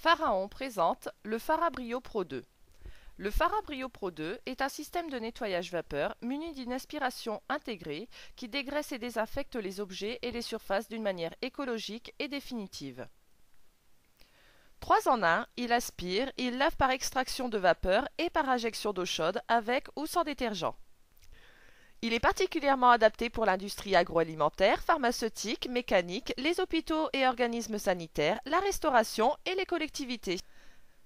Pharaon présente le Farabrio Pro 2. Le Farabrio Pro 2 est un système de nettoyage vapeur muni d'une aspiration intégrée qui dégraisse et désinfecte les objets et les surfaces d'une manière écologique et définitive. 3 en 1, il aspire, il lave par extraction de vapeur et par injection d'eau chaude avec ou sans détergent. Il est particulièrement adapté pour l'industrie agroalimentaire, pharmaceutique, mécanique, les hôpitaux et organismes sanitaires, la restauration et les collectivités.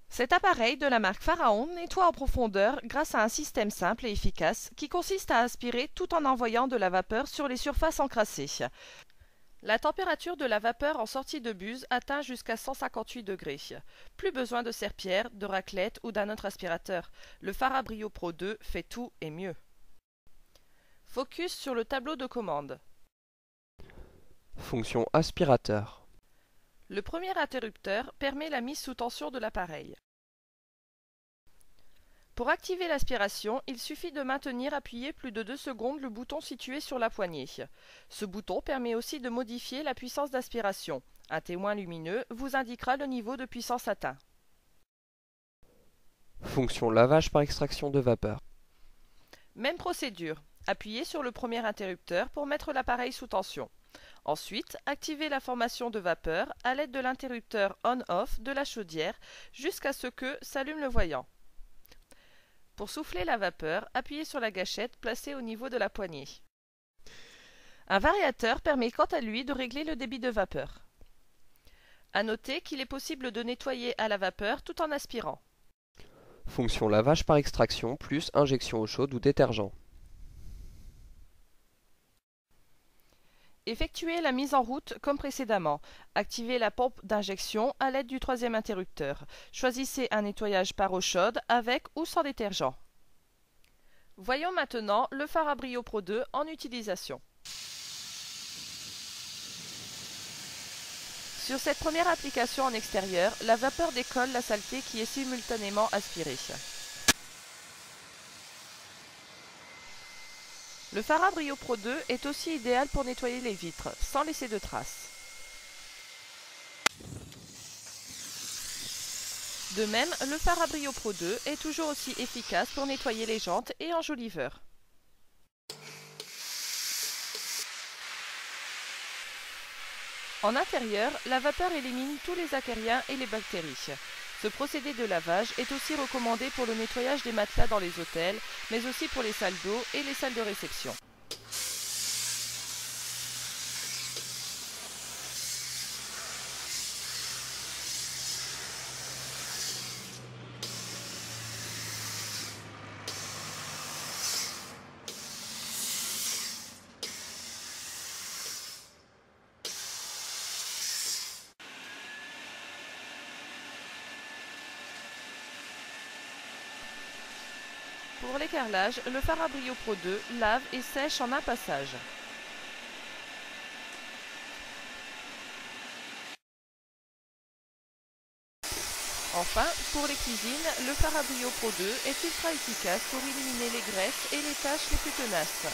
Cet appareil de la marque Pharaon nettoie en profondeur grâce à un système simple et efficace qui consiste à aspirer tout en envoyant de la vapeur sur les surfaces encrassées. La température de la vapeur en sortie de buse atteint jusqu'à 158 degrés. Plus besoin de serpillère, de raclette ou d'un autre aspirateur. Le Farabrio Pro 2 fait tout et mieux. Focus sur le tableau de commande. Fonction aspirateur. Le premier interrupteur permet la mise sous tension de l'appareil. Pour activer l'aspiration, il suffit de maintenir appuyé plus de 2 secondes le bouton situé sur la poignée. Ce bouton permet aussi de modifier la puissance d'aspiration. Un témoin lumineux vous indiquera le niveau de puissance atteint. Fonction lavage par extraction de vapeur. Même procédure. Appuyez sur le premier interrupteur pour mettre l'appareil sous tension. Ensuite, activez la formation de vapeur à l'aide de l'interrupteur on-off de la chaudière jusqu'à ce que s'allume le voyant. Pour souffler la vapeur, appuyez sur la gâchette placée au niveau de la poignée. Un variateur permet quant à lui de régler le débit de vapeur. À noter qu'il est possible de nettoyer à la vapeur tout en aspirant. Fonction lavage par extraction plus injection eau chaude ou détergent. Effectuez la mise en route comme précédemment. Activez la pompe d'injection à l'aide du troisième interrupteur. Choisissez un nettoyage par eau chaude avec ou sans détergent. Voyons maintenant le Farabrio Pro 2 en utilisation. Sur cette première application en extérieur, la vapeur décolle la saleté qui est simultanément aspirée. Le Farabrio Pro 2 est aussi idéal pour nettoyer les vitres, sans laisser de traces. De même, le Farabrio Pro 2 est toujours aussi efficace pour nettoyer les jantes et enjoliveurs. En intérieur, la vapeur élimine tous les acariens et les bactéries. Ce procédé de lavage est aussi recommandé pour le nettoyage des matelas dans les hôtels, mais aussi pour les salles d'eau et les salles de réception. Pour l'écarlage, le Farabrio Pro 2 lave et sèche en un passage. Enfin, pour les cuisines, le Farabrio Pro 2 est ultra efficace pour éliminer les graisses et les taches les plus tenaces.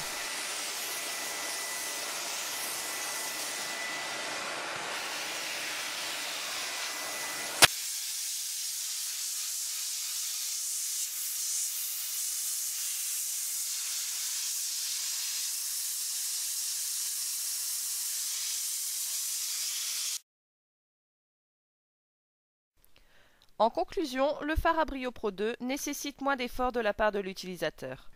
En conclusion, le Farabrio Pro 2 nécessite moins d'efforts de la part de l'utilisateur.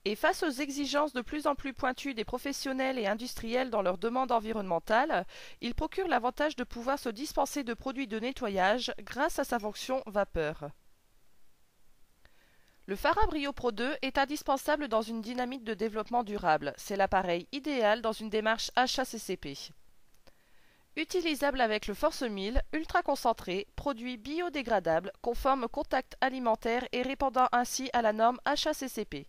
Et face aux exigences de plus en plus pointues des professionnels et industriels dans leurs demandes environnementales, il procure l'avantage de pouvoir se dispenser de produits de nettoyage grâce à sa fonction vapeur. Le Farabrio Pro 2 est indispensable dans une dynamique de développement durable. C'est l'appareil idéal dans une démarche HACCP. Utilisable avec le Force 1000, ultra concentré, produit biodégradable, conforme au contact alimentaire et répondant ainsi à la norme HACCP.